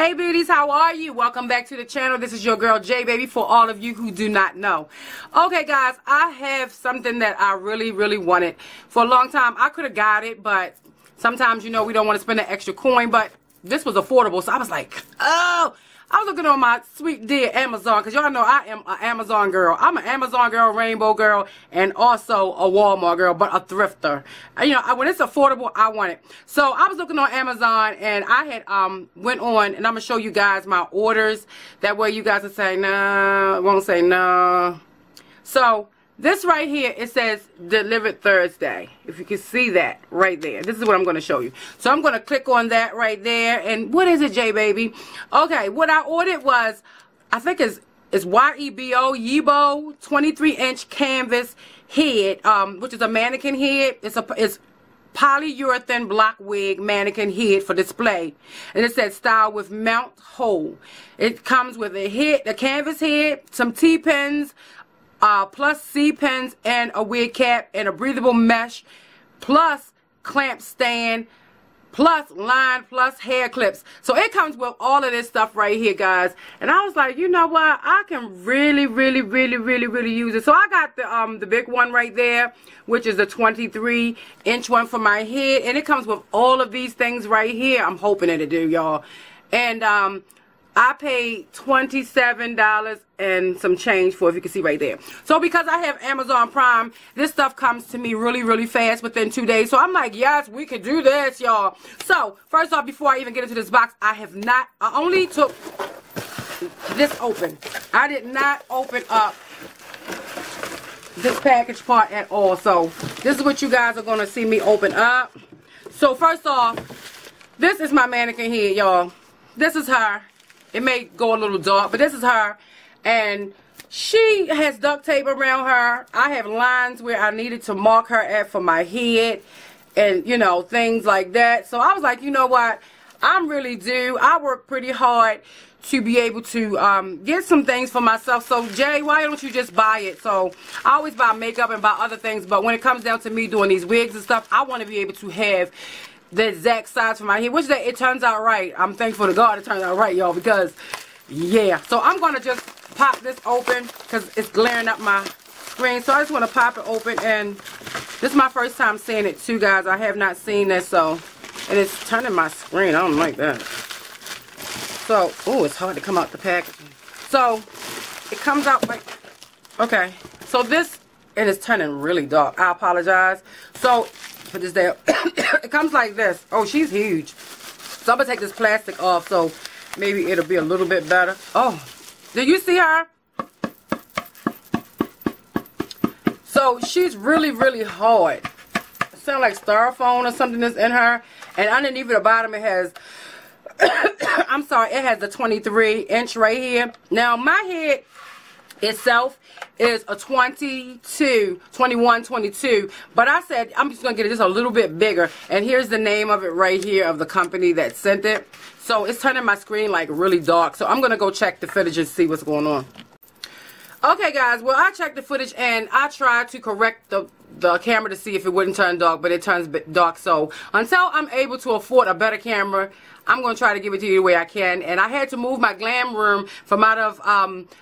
Hey beauties, how are you? Welcome back to the channel. This is your girl J Baby, for all of you who do not know. Okay guys, I have something that I really wanted for a long time. I could have got it, but sometimes, you know, we don't want to spend an extra coin, but this was affordable, so I was like, oh, I was looking on my sweet dear Amazon, because y'all know I am an Amazon girl. I'm an Amazon girl, Rainbow girl, and also a Walmart girl, but a thrifter. You know, when it's affordable, I want it. So I was looking on Amazon, and I had went on, and I'm going to show you guys my orders. That way you guys will say, no, won't say no. So this right here, it says delivered Thursday. If you can see that right there. This is what I'm going to show you. So I'm going to click on that right there. And what is it, J Baby? Okay, what I ordered was, I think it's Yebo 23-inch canvas head, which is a mannequin head. It's polyurethane block wig mannequin head for display. And it says style with mount hole. It comes with a head, a canvas head, some T-pins, plus C-pins and a wig cap and a breathable mesh, plus clamp stand, plus line, plus hair clips. So it comes with all of this stuff right here, guys. And I was like, you know what? I can really use it. So I got the big one right there, which is a 23-inch one for my head. And it comes with all of these things right here. I'm hoping it'll do, y'all. And I paid $27 and some change for it, if you can see right there. So because I have Amazon Prime, this stuff comes to me really fast within 2 days. So I'm like, yes, we can do this, y'all. So first off, before I even get into this box, I only took this open. I did not open up this package part at all. So this is what you guys are going to see me open up. So first off, this is my mannequin head, y'all. This is her. It may go a little dark, but this is her. And she has duct tape around her. I have lines where I needed to mark her at for my head. And, you know, things like that. So I was like, you know what? I'm really due. I work pretty hard to be able to get some things for myself. So, Jay, why don't you just buy it? So, I always buy makeup and buy other things. But when it comes down to me doing these wigs and stuff, I want to be able to have the exact size for my hair, which it turns out right. I'm thankful to God it turns out right, y'all, because yeah. So I'm gonna just pop this open because it's glaring up my screen. So I just want to pop it open, and this is my first time seeing it too, guys. I have not seen this, so, and it's turning my screen. I don't like that. So, oh, it's hard to come out the packaging. So it comes out like, okay. So this, and it's turning really dark. I apologize. So put this there. It comes like this. Oh, she's huge. So I'm gonna take this plastic off so maybe it'll be a little bit better. Oh, do you see her? So she's really hard. It sounds like styrofoam or something that's in her. And underneath the bottom it has I'm sorry, it has the 23-inch right here. Now my head itself is a 21, 22, but I said I'm just gonna get it just a little bit bigger, and here's the name of it right here of the company that sent it. So it's turning my screen like really dark, so I'm gonna go check the footage and see what's going on. Okay guys, well I checked the footage and I tried to correct the camera to see if it wouldn't turn dark, but it turns dark. So until I'm able to afford a better camera, I'm going to try to give it to you the way I can. And I had to move my glam room from out of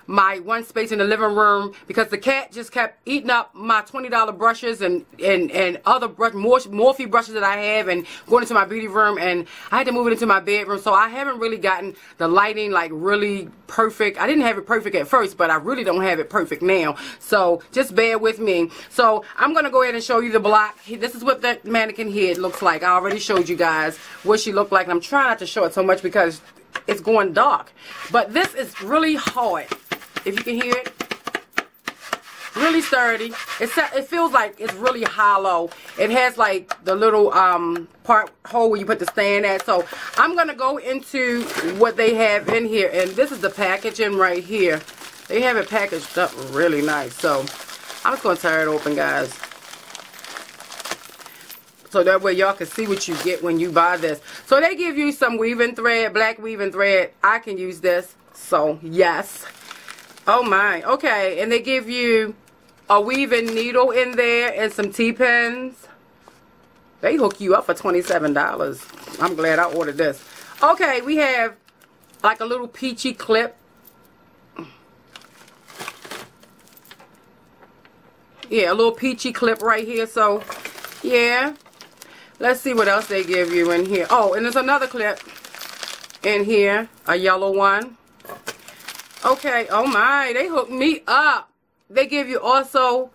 my one space in the living room because the cat just kept eating up my $20 brushes and other Morphe brushes that I have, and going into my beauty room, and I had to move it into my bedroom. So I haven't really gotten the lighting like really perfect. I didn't have it perfect at first, but I really don't have it perfect now. So just bear with me. So I'm going to go ahead and show you the block. This is what that mannequin head looks like. I already showed you guys what she looked like, and I'm trying not to show it so much because it's going dark. But this is really hard, if you can hear it. Really sturdy. It feels like it's really hollow. It has like the little part hole where you put the stand at. So I'm gonna go into what they have in here, and this is the packaging right here. They have it packaged up really nice. So I'm just gonna tear it open, guys, so that way y'all can see what you get when you buy this. So they give you some weaving thread, black weaving thread. I can use this, so yes. Oh my, okay. And they give you a weaving needle in there and some T-pins. They hook you up for $27. I'm glad I ordered this. Okay, we have like a little peachy clip. Yeah, a little peachy clip right here. So, yeah. Let's see what else they give you in here. Oh, and there's another clip in here. A yellow one. Okay. Oh, my. They hooked me up. They give you also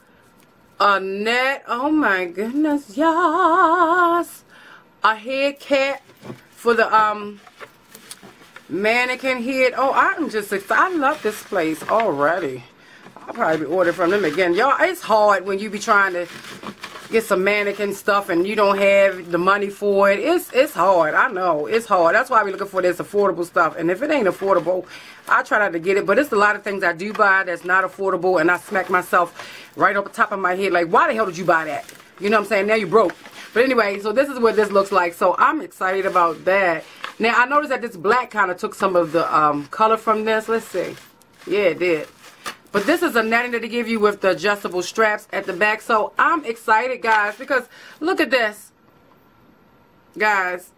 a net. Oh, my goodness. Yes. A head cap for the mannequin head. Oh, I'm just excited. I love this place already. I'll probably be ordering from them again. Y'all, it's hard when you be trying to get some mannequin stuff and you don't have the money for it. It's hard. I know. It's hard. That's why we're looking for this affordable stuff. And if it ain't affordable, I try not to get it. But it's a lot of things I do buy that's not affordable. And I smack myself right up the top of my head like, why the hell did you buy that? You know what I'm saying? Now you broke. But anyway, so this is what this looks like. So I'm excited about that. Now, I noticed that this black kind of took some of the color from this. Let's see. Yeah, it did. But this is a netting that they give you with the adjustable straps at the back. So I'm excited, guys, because look at this. Guys,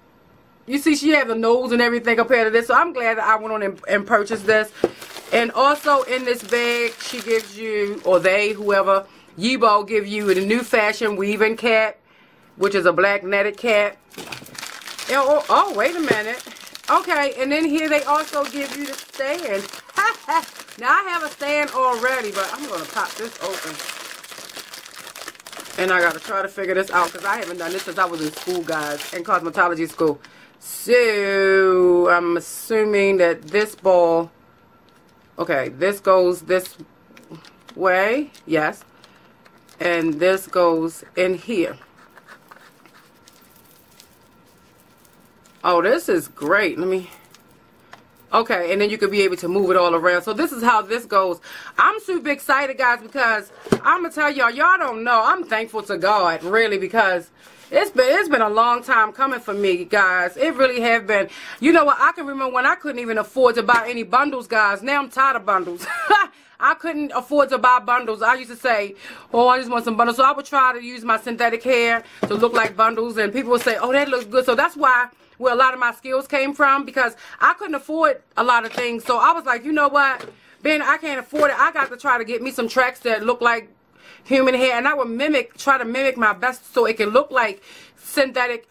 you see she had the nose and everything compared to this. So I'm glad that I went on and purchased this. And also in this bag, she gives you, or they, whoever, Yebo give you the new fashion weaving cap, which is a black netted cap. Oh, wait a minute. Okay, and then here they also give you the stand. Now, I have a stand already, but I'm going to pop this open. And I got to try to figure this out because I haven't done this since I was in school, guys, in cosmetology school. So, I'm assuming that this ball, okay, this goes this way, yes. And this goes in here. Oh, this is great. Let me... Okay, and then you could be able to move it all around. So this is how this goes. I'm super excited, guys, because I'm going to tell y'all, y'all don't know. I'm thankful to God, really, because it's been a long time coming for me, guys. It really have been. You know what? I can remember when I couldn't even afford to buy any bundles, guys. Now I'm tired of bundles. I couldn't afford to buy bundles. I used to say, oh, I just want some bundles. So I would try to use my synthetic hair to look like bundles, and people would say, oh, that looks good. So that's why where a lot of my skills came from, because I couldn't afford a lot of things. So I was like, you know what, Ben, I can't afford it. I got to try to get me some tracks that look like human hair, and I would try to mimic my best so it can look like synthetic,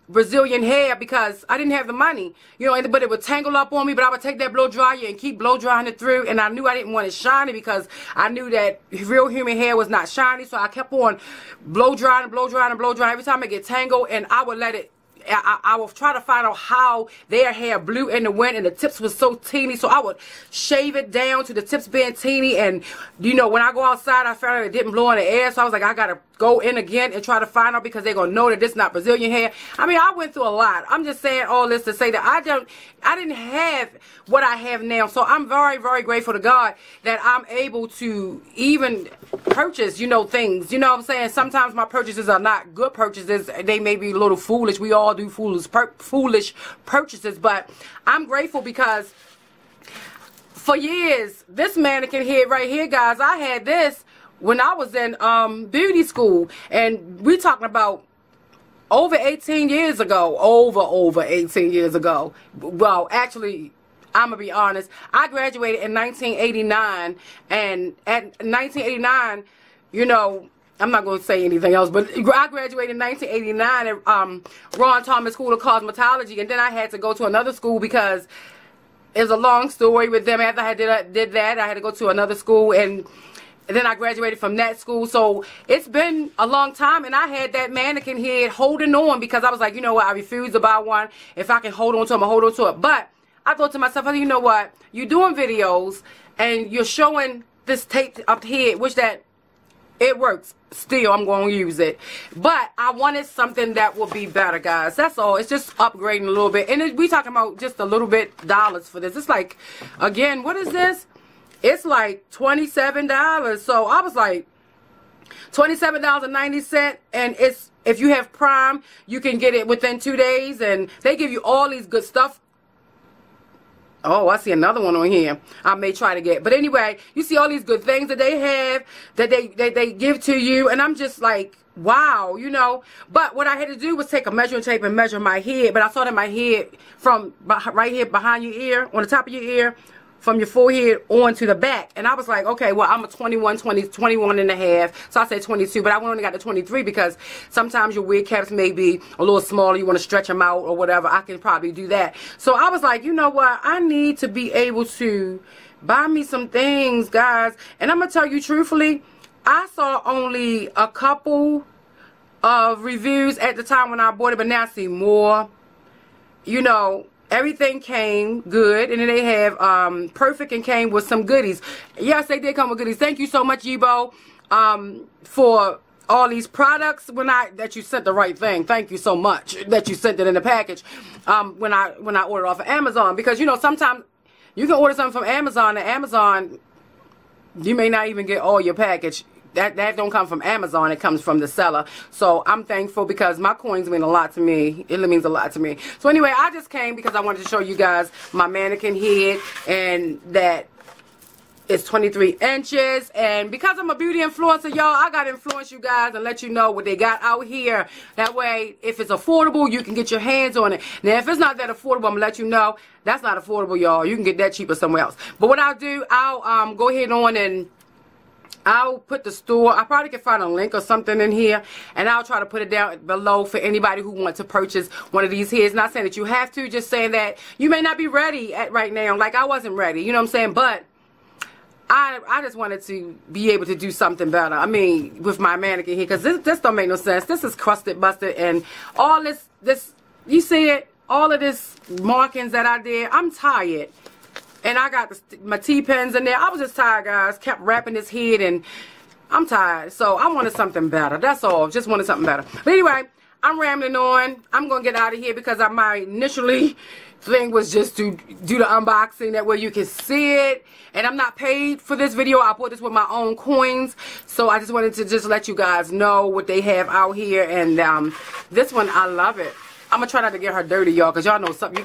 Brazilian hair, because I didn't have the money, you know, but it would tangle up on me. But I would take that blow dryer and keep blow drying it through, and I knew I didn't want it shiny because I knew that real human hair was not shiny. So I kept on blow drying and blow drying and blow drying every time it get tangled, and I would let it. I will try to find out how their hair blew in the wind, and the tips was so teeny, so I would shave it down to the tips being teeny. And you know, when I go outside, I found out it didn't blow in the air, so I was like, I gotta go in again and try to find out, because they're gonna know that this is not Brazilian hair. I mean, I went through a lot. I'm just saying all this to say that I didn't have what I have now. So I'm very, very grateful to God that I'm able to even purchase, you know, things. You know what I'm saying? Sometimes my purchases are not good purchases. They may be a little foolish. We all do foolish purchases, but I'm grateful because for years, this mannequin head right here, guys, I had this when I was in beauty school, and we're talking about over 18 years ago, over 18 years ago. Well, actually, I'm gonna be honest, I graduated in 1989, and at 1989, you know, I'm not going to say anything else, but I graduated in 1989 at Ron Thomas School of Cosmetology, and then I had to go to another school because it's a long story with them. After I did that, I had to go to another school, and then I graduated from that school. So it's been a long time, and I had that mannequin head holding on because I was like, you know what, I refuse to buy one. If I can hold on to them, I'll hold on to it. But I thought to myself, you know what, you're doing videos, and you're showing this tape up here, which that it works. Still, I'm going to use it. But I wanted something that would be better, guys. That's all. It's just upgrading a little bit. And we talking about just a little bit dollars for this. It's like, again, what is this? It's like $27. So I was like, $27.90. And it's, if you have Prime, you can get it within 2 days. And they give you all these good stuff. Oh, I see another one on here I may try to get. But anyway, you see all these good things that they have, that they give to you. And I'm just like, wow, you know. But what I had to do was take a measuring tape and measure my head. But I saw that my head from right here behind your ear, on the top of your ear, from your forehead on to the back. And I was like, okay, well, I'm a 21 and a half. So I said 22, but I only got to 23 because sometimes your wig caps may be a little smaller. You want to stretch them out or whatever. I can probably do that. So I was like, you know what? I need to be able to buy me some things, guys. And I'm going to tell you truthfully, I saw only a couple of reviews at the time when I bought it, but now I see more. You know, everything came good, and then they have Perfect and came with some goodies. Yes, they did come with goodies. Thank you so much, Yebo, for all these products. That you sent the right thing. Thank you so much that you sent it in the package. When I ordered off of Amazon, because you know sometimes you can order something from Amazon, and Amazon you may not even get all your package. That don't come from Amazon. It comes from the seller. So I'm thankful because my coins mean a lot to me. It means a lot to me. So anyway, I just came because I wanted to show you guys my mannequin head, and that it's 23 inches. And because I'm a beauty influencer, y'all, I got to influence you guys and let you know what they got out here. That way, if it's affordable, you can get your hands on it. Now, if it's not that affordable, I'm going to let you know that's not affordable, y'all. You can get that cheaper somewhere else. But what I'll do, I'll go ahead on and I'll put the store. I probably can find a link or something in here, and I'll try to put it down below for anybody who wants to purchase one of these heads. Not saying that you have to, just saying that you may not be ready right now. Like I wasn't ready, you know what I'm saying? But I just wanted to be able to do something better. I mean, with my mannequin here, because this don't make no sense. This is crusted, busted, and all this, you see it? All of this markings that I did, I'm tired. And I got my T-pins in there. I was just tired, guys. Kept wrapping this head, and I'm tired. So I wanted something better. That's all. Just wanted something better. But anyway, I'm rambling on. I'm going to get out of here because my initially thing was just to do the unboxing. That way you can see it. And I'm not paid for this video. I bought this with my own coins. So I just wanted to just let you guys know what they have out here. And this one, I love it. I'm going to try not to get her dirty, y'all, because y'all know something.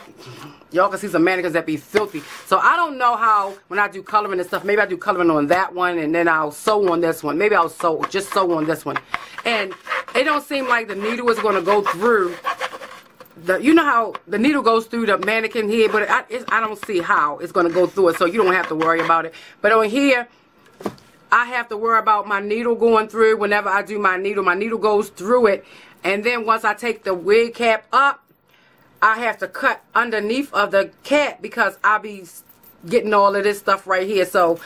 Y'all can see some mannequins that be filthy. So I don't know how, when I do coloring and stuff, maybe I do coloring on that one, and then I'll sew on this one. Maybe I'll just sew on this one. And it don't seem like the needle is going to go through. You know how the needle goes through the mannequin here, but I don't see how it's going to go through it, so you don't have to worry about it. But on here, I have to worry about my needle going through. Whenever I do my needle goes through it. And then once I take the wig cap up, I have to cut underneath of the cap because I'll be getting all of this stuff right here. So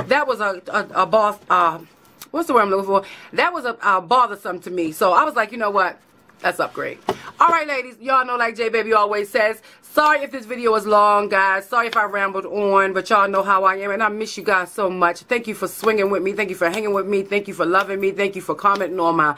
that was what's the word I'm looking for? That was bothersome to me. So I was like, you know what? Let's upgrade. Alright, ladies. Y'all know, like J Baby always says, sorry if this video was long, guys. Sorry if I rambled on, but y'all know how I am, and I miss you guys so much. Thank you for swinging with me. Thank you for hanging with me. Thank you for loving me. Thank you for commenting on my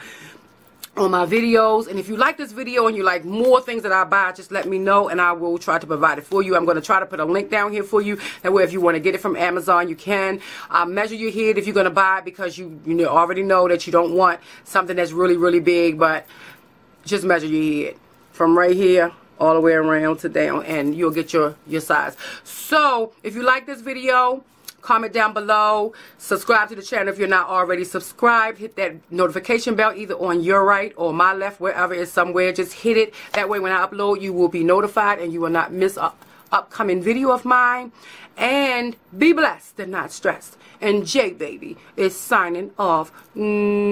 videos. And if you like this video and you like more things that I buy, just let me know and I will try to provide it for you. I'm going to try to put a link down here for you. That way if you want to get it from Amazon, you can. Measure your head if you're going to buy it, because you already know that you don't want something that's really, really big. But just measure your head from right here all the way around to down, and you'll get your size. So if you like this video, comment down below. Subscribe to the channel if you're not already subscribed. Hit that notification bell either on your right or my left, wherever it's somewhere. Just hit it. That way when I upload, you will be notified and you will not miss an upcoming video of mine. And be blessed and not stressed. And J Baby is signing off. Mwah.